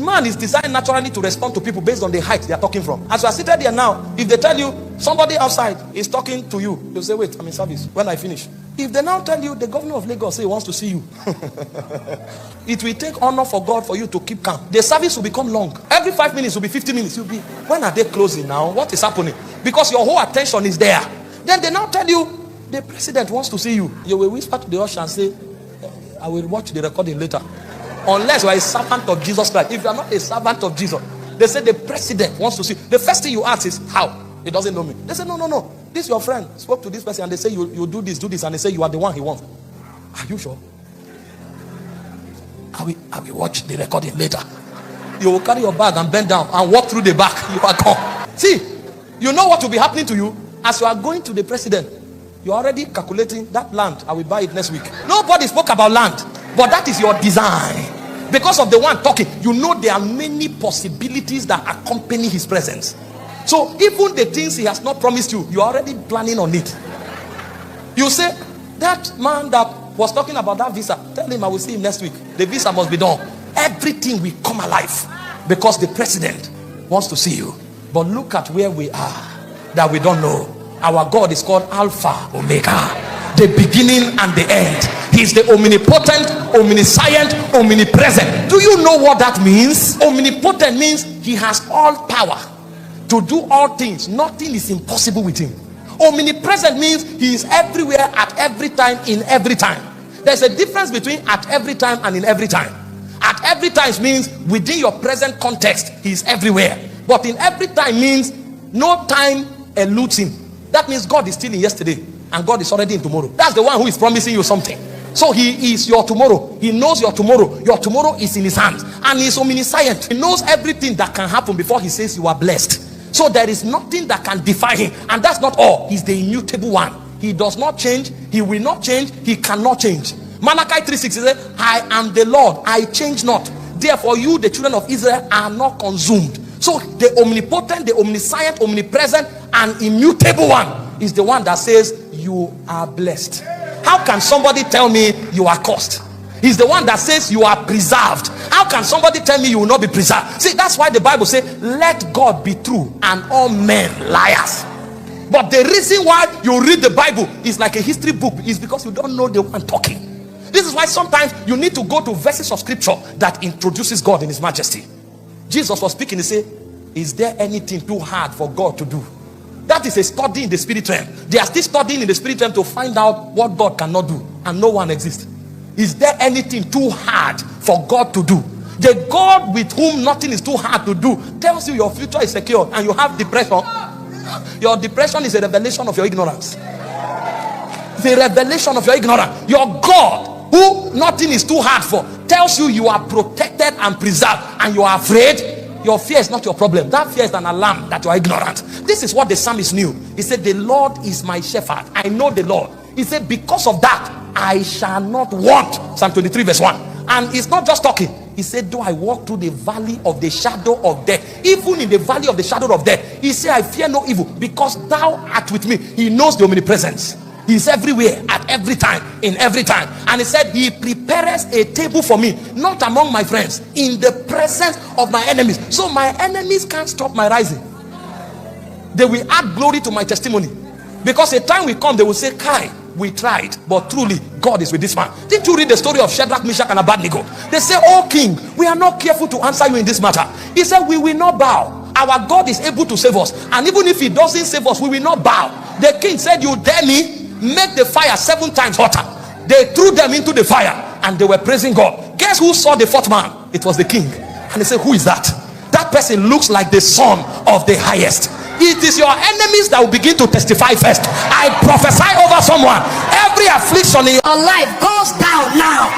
Man is designed naturally to respond to people based on the height they are talking from. As you are seated here now, if they tell you somebody outside is talking to you, you say, wait, I'm in service. When I finish. If they now tell you the governor of Lagos say he wants to see you, it will take honor for God for you to keep calm. The service will become long. Every 5 minutes will be 50 minutes. You'll be, when are they closing now? What is happening? Because your whole attention is there. Then they now tell you the president wants to see you. You will whisper to the usher and say, I will watch the recording later. Unless you are a servant of Jesus Christ. If you are not a servant of Jesus, they say the president wants to see. The first thing you ask is, how? He doesn't know me. They say, no. This your friend spoke to this person and they say you do this, and they say you are the one he wants. Are you sure? I will watch the recording later. You will carry your bag and bend down and walk through the back. You are gone. See, you know what will be happening to you as you are going to the president. You are already calculating that land. I will buy it next week. Nobody spoke about land, but that is your design. Because of the one talking, you know there are many possibilities that accompany his presence. So even the things he has not promised you, you are already planning on it. You say, that man that was talking about that visa, tell him I will see him next week. The visa must be done. Everything will come alive because the president wants to see you. But look at where we are that we don't know. Our God is called Alpha, Omega, the beginning and the end. He's the omnipotent, omniscient, omnipresent. Do you know what that means? Omnipotent means he has all power to do all things. Nothing is impossible with him. Omnipresent means he is everywhere at every time in every time. There's a difference between at every time and in every time. At every time means within your present context he is everywhere. But in every time means no time eludes him. That means God is still in yesterday and God is already in tomorrow. That's the one who is promising you something. So he is your tomorrow. He knows your tomorrow. Your tomorrow is in his hands. And he is omniscient. He knows everything that can happen before he says you are blessed. So there is nothing that can defy him. And that's not all. He's the immutable one. He does not change. He will not change. He cannot change. Malachi 3:6 says, I am the Lord. I change not. Therefore you, the children of Israel, are not consumed. So the omnipotent, the omniscient, omnipresent, and immutable one is the one that says you are blessed. How can somebody tell me you are cursed? He's the one that says you are preserved. How can somebody tell me you will not be preserved? See, that's why the Bible says, let God be true and all men liars. But the reason why you read the Bible is like a history book is because you don't know the one talking. This is why sometimes you need to go to verses of scripture that introduces God in his majesty. Jesus was speaking, he said, is there anything too hard for God to do? That is a study in the spirit realm. They are still studying in the spirit realm to find out what God cannot do, and no one exists. Is there anything too hard for God to do? The God with whom nothing is too hard to do tells you your future is secure and you have depression. Your depression is a revelation of your ignorance. The revelation of your ignorance. Your God, who nothing is too hard for, tells you you are protected and preserved, and you are afraid. Your fear is not your problem. That fear is an alarm that you are ignorant. This is what the psalmist knew. He said, the Lord is my shepherd. I know the Lord. He said, because of that, I shall not want. Psalm 23 verse 1. And he's not just talking. He said, though I walk through the valley of the shadow of death, even in the valley of the shadow of death, he said, I fear no evil, because thou art with me. He knows the omnipresence. He's everywhere, at every time, in every time. And he said, he prepares a table for me, not among my friends, in the presence of my enemies. So my enemies can't stop my rising. They will add glory to my testimony. Because a time will come, they will say, Kai, we tried, but truly God is with this man. Didn't you read the story of Shadrach, Meshach, and Abednego? They say, oh king, we are not careful to answer you in this matter. He said, we will not bow. Our God is able to save us. And even if he doesn't save us, we will not bow. The king said, you dare me? Make the fire 7 times hotter. They threw them into the fire and they were praising God. Guess who saw the 4th man? It was the king. And they said, who is that? That person looks like the son of the highest. It is your enemies that will begin to testify first. I prophesy over someone, every affliction in your life goes down now.